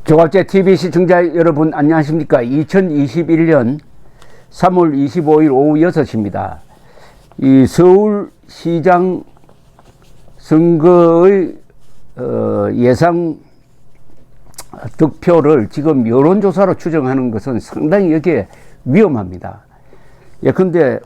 조갑제 TV 시청자 여러분 안녕하십니까. 2021년 3월 25일 오후 6시입니다. 이 서울시장 선거의 예상 득표를 지금 여론조사로 추정하는 것은 상당히 여기에 위험합니다. 예컨대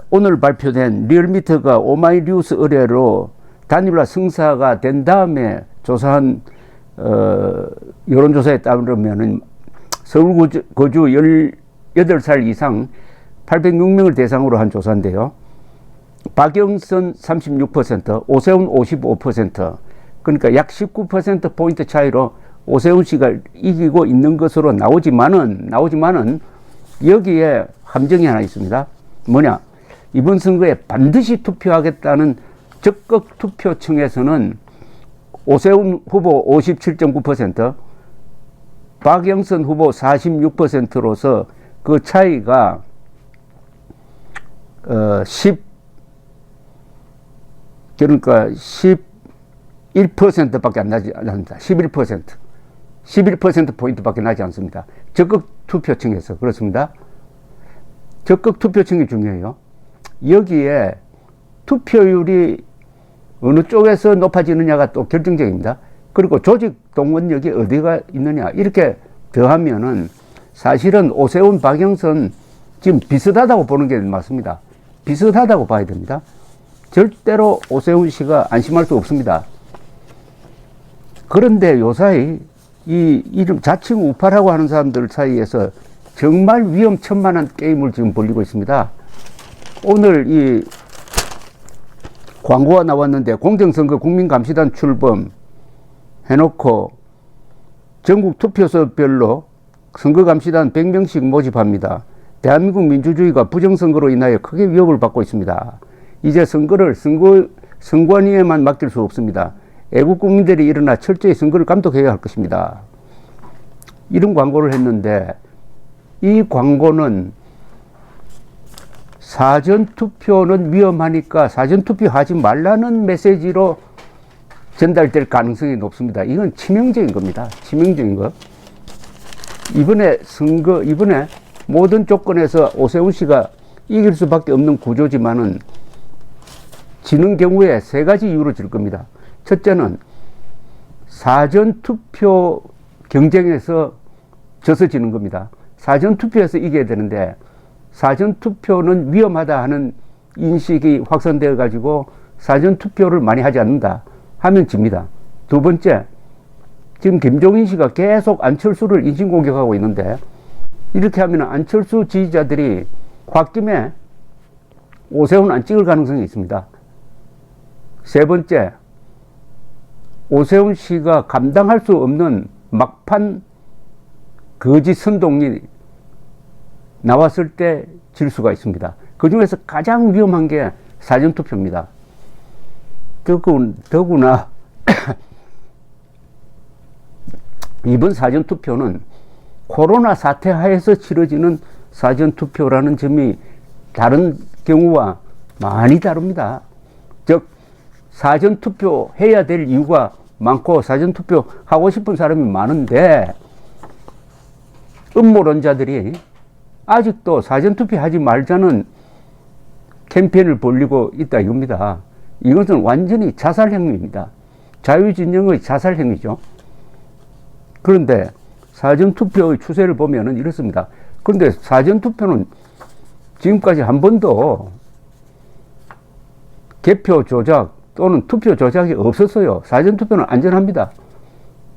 오늘 발표된 리얼미터가 오마이뉴스 의뢰로 단일화 승사가 된 다음에 조사한 여론조사에 따르면 서울 거주 18살 이상 806명을 대상으로 한 조사인데요. 박영선 36%, 오세훈 55%, 그러니까 약 19%포인트 차이로 오세훈 씨가 이기고 있는 것으로 나오지만은 여기에 함정이 하나 있습니다. 뭐냐? 이번 선거에 반드시 투표하겠다는 적극 투표층에서는 오세훈 후보 57.9%, 박영선 후보 46%로서 그 차이가 11%밖에 안 나지 않습니다. 11%포인트밖에 나지 않습니다. 적극 투표층에서 그렇습니다. 적극 투표층이 중요해요. 여기에 투표율이 어느 쪽에서 높아지느냐가 또 결정적입니다. 그리고 조직 동원력이 어디가 있느냐 이렇게 더하면은 사실은 오세훈, 박영선 지금 비슷하다고 보는 게 맞습니다. 비슷하다고 봐야 됩니다. 절대로 오세훈 씨가 안심할 수 없습니다. 그런데 요사이 이 이름 자칭 우파라고 하는 사람들 사이에서 정말 위험천만한 게임을 지금 벌이고 있습니다. 오늘 이 광고가 나왔는데 공정선거 국민감시단 출범 해놓고 전국 투표소별로 선거감시단 100명씩 모집합니다. 대한민국 민주주의가 부정선거로 인하여 크게 위협을 받고 있습니다. 이제 선거를 선관위에만 맡길 수 없습니다. 애국 국민들이 일어나 철저히 선거를 감독해야 할 것입니다. 이런 광고를 했는데 이 광고는 사전투표는 위험하니까 사전투표하지 말라는 메시지로 전달될 가능성이 높습니다. 이건 치명적인 겁니다. 치명적인 거. 이번에 모든 조건에서 오세훈 씨가 이길 수밖에 없는 구조지만은 지는 경우에 세 가지 이유로 질 겁니다. 첫째는 사전투표 경쟁에서 져서 지는 겁니다. 사전투표에서 이겨야 되는데 사전투표는 위험하다 하는 인식이 확산되어 가지고 사전투표를 많이 하지 않는다 하면 집니다. 두 번째, 지금 김종인 씨가 계속 안철수를 인신공격하고 있는데 이렇게 하면 안철수 지지자들이 홧김에 오세훈 안 찍을 가능성이 있습니다. 세 번째, 오세훈 씨가 감당할 수 없는 막판 거짓 선동이 나왔을 때 질 수가 있습니다. 그 중에서 가장 위험한 게 사전투표입니다. 더구나 이번 사전투표는 코로나 사태 하에서 치러지는 사전투표라는 점이 다른 경우와 많이 다릅니다. 즉 사전투표 해야 될 이유가 많고 사전투표 하고 싶은 사람이 많은데 음모론자들이 아직도 사전투표 하지 말자는 캠페인을 벌이고 있다 이겁니다. 이것은 완전히 자살행위입니다. 자유진영의 자살행위죠. 그런데 사전투표의 추세를 보면은 이렇습니다. 그런데 사전투표는 지금까지 한 번도 개표 조작 또는 투표 조작이 없었어요. 사전투표는 안전합니다.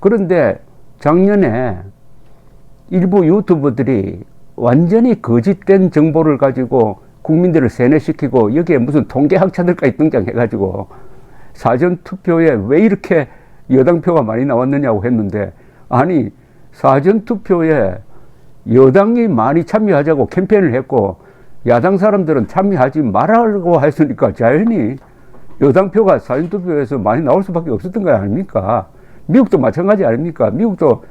그런데 작년에 일부 유튜버들이 완전히 거짓된 정보를 가지고 국민들을 세뇌시키고 여기에 무슨 통계학자들까지 등장해가지고 사전투표에 왜 이렇게 여당표가 많이 나왔느냐고 했는데 아니 사전투표에 여당이 많이 참여하자고 캠페인을 했고 야당 사람들은 참여하지 말라고 했으니까 자연히 여당표가 사전투표에서 많이 나올 수밖에 없었던 거 아닙니까? 미국도 마찬가지 아닙니까? 미국도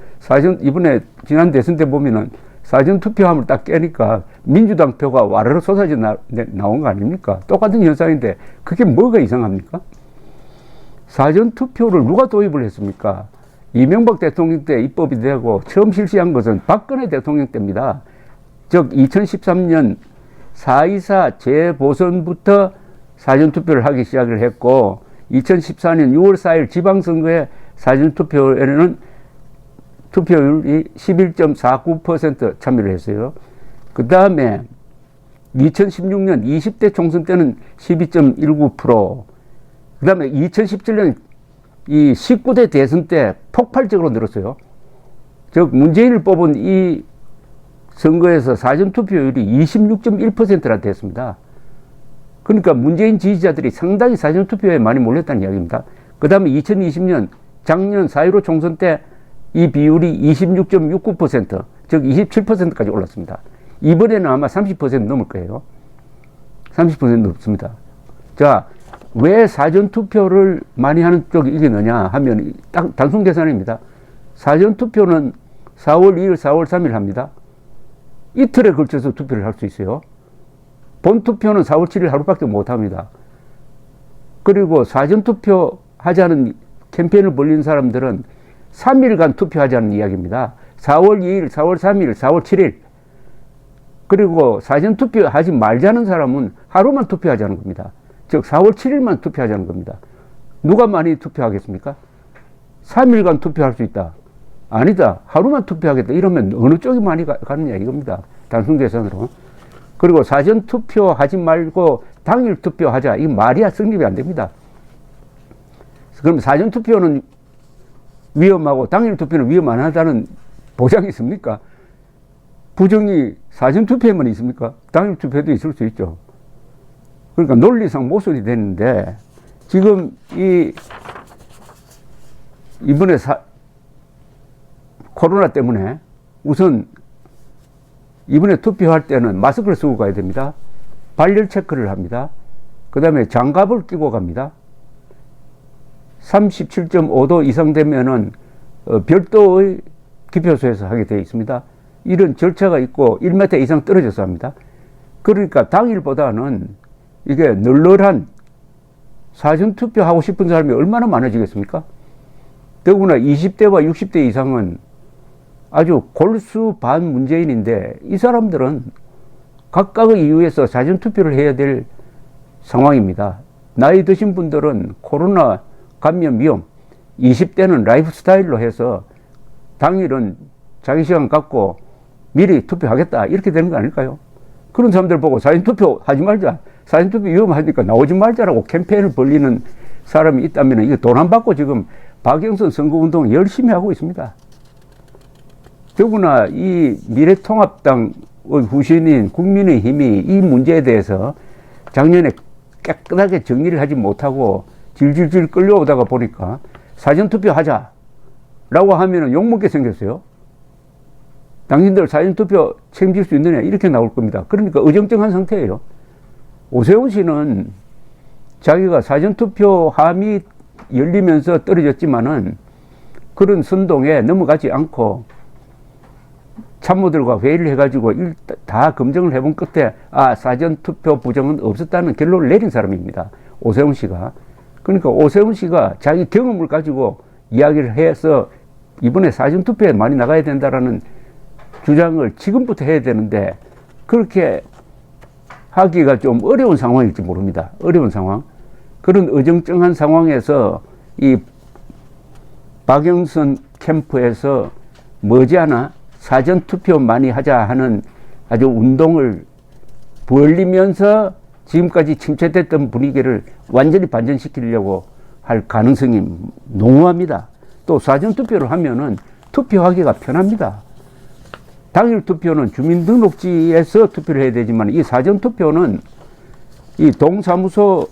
이번에 지난 대선 때 보면은 사전투표함을 딱 깨니까 민주당 표가 와르르 쏟아져 나온 거 아닙니까? 똑같은 현상인데 그게 뭐가 이상합니까? 사전투표를 누가 도입을 했습니까? 이명박 대통령 때 입법이 되고 처음 실시한 것은 박근혜 대통령 때입니다. 즉 2013년 4.24 재보선부터 사전투표를 하기 시작을 했고 2014년 6월 4일 지방선거에 사전투표에는 투표율이 11.49% 참여를 했어요. 그 다음에 2016년 20대 총선 때는 12.19%, 그 다음에 2017년 이 19대 대선 때 폭발적으로 늘었어요. 즉 문재인을 뽑은 이 선거에서 사전투표율이 26.1%나 됐습니다. 그러니까 문재인 지지자들이 상당히 사전투표에 많이 몰렸다는 이야기입니다. 그 다음에 2020년 작년 4.15 총선 때 이 비율이 26.69%, 즉 27%까지 올랐습니다. 이번에는 아마 30% 넘을 거예요. 30% 넘습니다. 자, 왜 사전투표를 많이 하는 쪽이 이기느냐 하면 딱 단순 계산입니다. 사전투표는 4월 2일, 4월 3일 합니다. 이틀에 걸쳐서 투표를 할 수 있어요. 본투표는 4월 7일 하루밖에 못 합니다. 그리고 사전투표 하자는 캠페인을 벌린 사람들은 3일간 투표하자는 이야기입니다. 4월 2일, 4월 3일, 4월 7일. 그리고 사전투표 하지 말자는 사람은 하루만 투표하자는 겁니다. 즉 4월 7일만 투표하자는 겁니다. 누가 많이 투표하겠습니까? 3일간 투표할 수 있다. 아니다. 하루만 투표하겠다. 이러면 어느 쪽이 많이 가느냐 이겁니다. 단순 계산으로. 그리고 사전투표 하지 말고 당일 투표하자. 이 말이야 성립이 안 됩니다. 그럼 사전투표는 위험하고 당일 투표는 위험 안 하다는 보장이 있습니까? 부정이 사전투표에만 있습니까? 당일 투표도 있을 수 있죠. 그러니까 논리상 모순이 되는데 지금 이번에 코로나 때문에 우선 이번에 투표할 때는 마스크를 쓰고 가야 됩니다. 발열 체크를 합니다. 그 다음에 장갑을 끼고 갑니다. 37.5도 이상 되면은 별도의 기표소에서 하게 되어 있습니다. 이런 절차가 있고 1m 이상 떨어져서 합니다. 그러니까 당일보다는 이게 널널한 사전투표 하고 싶은 사람이 얼마나 많아지겠습니까? 더구나 20대와 60대 이상은 아주 골수 반문재인인데 이 사람들은 각각의 이유에서 사전투표를 해야 될 상황입니다. 나이 드신 분들은 코로나 감염 위험, 20대는 라이프 스타일로 해서 당일은 자기 시간 갖고 미리 투표하겠다 이렇게 되는 거 아닐까요? 그런 사람들 보고 사전투표 하지 말자, 사전투표 위험하니까 나오지 말자라고 캠페인을 벌리는 사람이 있다면 이거 돈 안 받고 지금 박영선 선거운동 열심히 하고 있습니다. 더구나 이 미래통합당의 후신인 국민의힘이 이 문제에 대해서 작년에 깨끗하게 정리를 하지 못하고 질질질 끌려오다가 보니까 사전투표 하자라고 하면은 욕먹게 생겼어요. 당신들 사전투표 책임질 수 있느냐 이렇게 나올 겁니다. 그러니까 어정쩡한 상태예요. 오세훈 씨는 자기가 사전투표 함이 열리면서 떨어졌지만은 그런 선동에 넘어가지 않고 참모들과 회의를 해가지고 다 검증을 해본 끝에 사전투표 부정은 없었다는 결론을 내린 사람입니다. 오세훈 씨가. 그러니까 오세훈 씨가 자기 경험을 가지고 이야기를 해서 이번에 사전투표에 많이 나가야 된다라는 주장을 지금부터 해야 되는데 그렇게 하기가 좀 어려운 상황일지 모릅니다. 어려운 상황. 그런 어정쩡한 상황에서 이 박영선 캠프에서 머지않아 사전투표 많이 하자 하는 아주 운동을 벌리면서 지금까지 침체됐던 분위기를 완전히 반전시키려고 할 가능성이 농후합니다. 또 사전투표를 하면은 투표하기가 편합니다. 당일 투표는 주민등록지에서 투표를 해야 되지만 이 사전투표는 이 동사무소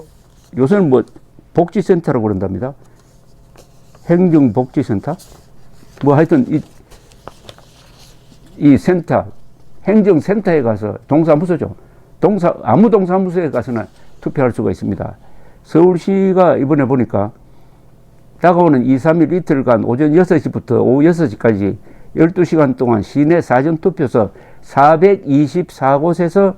요새는 뭐 복지센터라고 그런답니다. 행정복지센터? 뭐 하여튼 이 센터, 행정센터에 가서 동사무소죠. 아무 동사무소에 가서나 투표할 수가 있습니다. 서울시가 이번에 보니까 다가오는 2, 3일 이틀간 오전 6시부터 오후 6시까지 12시간 동안 시내 사전투표소 424곳에서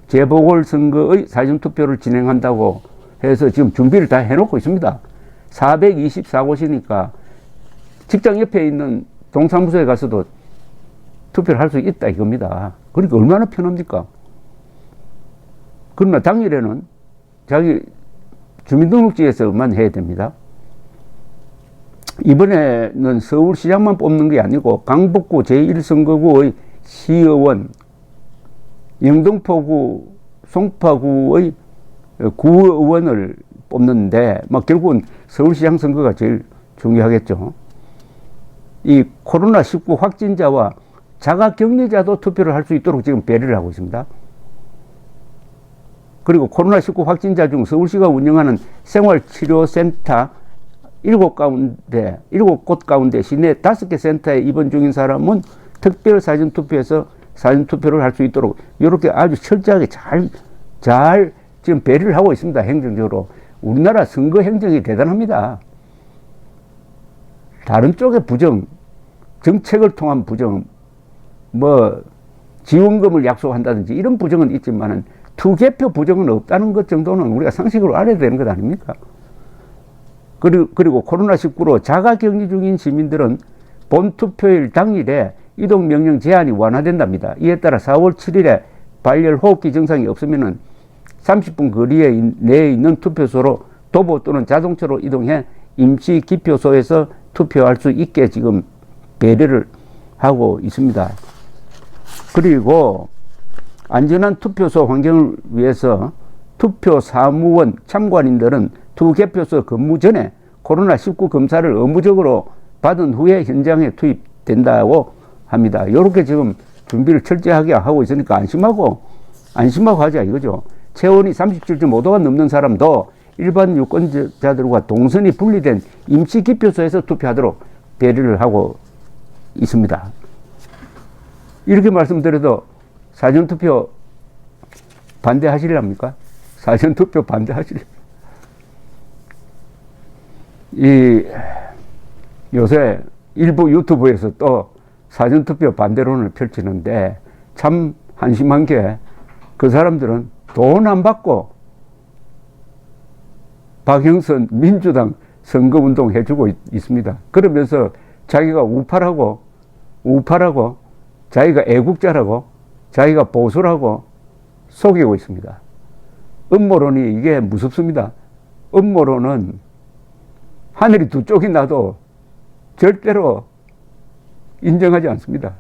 재보궐선거의 사전투표를 진행한다고 해서 지금 준비를 다 해놓고 있습니다. 424곳이니까 직장 옆에 있는 동사무소에 가서도 투표를 할 수 있다 이겁니다. 그러니까 얼마나 편합니까? 그러나 당일에는 자기 주민등록지에서만 해야 됩니다. 이번에는 서울시장만 뽑는 게 아니고 강북구 제1선거구의 시의원, 영등포구, 송파구의 구의원을 뽑는데 결국은 서울시장 선거가 제일 중요하겠죠. 이 코로나19 확진자와 자가격리자도 투표를 할 수 있도록 지금 배려를 하고 있습니다. 그리고 코로나19 확진자 중 서울시가 운영하는 생활치료센터 7곳 가운데 시내 5개 센터에 입원 중인 사람은 특별 사전투표에서 사전투표를 할 수 있도록 이렇게 아주 철저하게 잘 지금 배려를 하고 있습니다. 행정적으로. 우리나라 선거 행정이 대단합니다. 다른 쪽의 부정, 정책을 통한 부정, 지원금을 약속한다든지 이런 부정은 있지만은 투개표 부정은 없다는 것 정도는 우리가 상식으로 알아야 되는 것 아닙니까? 그리고 코로나19로 자가격리 중인 시민들은 본투표일 당일에 이동명령 제한이 완화된답니다. 이에 따라 4월 7일에 발열 호흡기 증상이 없으면은 30분 거리에 내에 있는 투표소로 도보 또는 자동차로 이동해 임시 기표소에서 투표할 수 있게 지금 배려를 하고 있습니다. 그리고 안전한 투표소 환경을 위해서 투표 사무원 참관인들은 투개표소 근무 전에 코로나19 검사를 의무적으로 받은 후에 현장에 투입된다고 합니다. 이렇게 지금 준비를 철저하게 하고 있으니까 안심하고 하자 이거죠. 체온이 37.5도가 넘는 사람도 일반 유권자들과 동선이 분리된 임시 기표소에서 투표하도록 배려를 하고 있습니다. 이렇게 말씀드려도 사전투표 반대하실랍니까? 사전투표 요새 일부 유튜브에서 또 사전투표 반대론을 펼치는데 참 한심한 게 그 사람들은 돈 안 받고 박영선 민주당 선거운동 해주고 있습니다. 그러면서 자기가 우파라고 자기가 애국자라고 자기가 보수라고 속이고 있습니다. 음모론이 이게 무섭습니다. 음모론은 하늘이 두 쪽이 나도 절대로 인정하지 않습니다.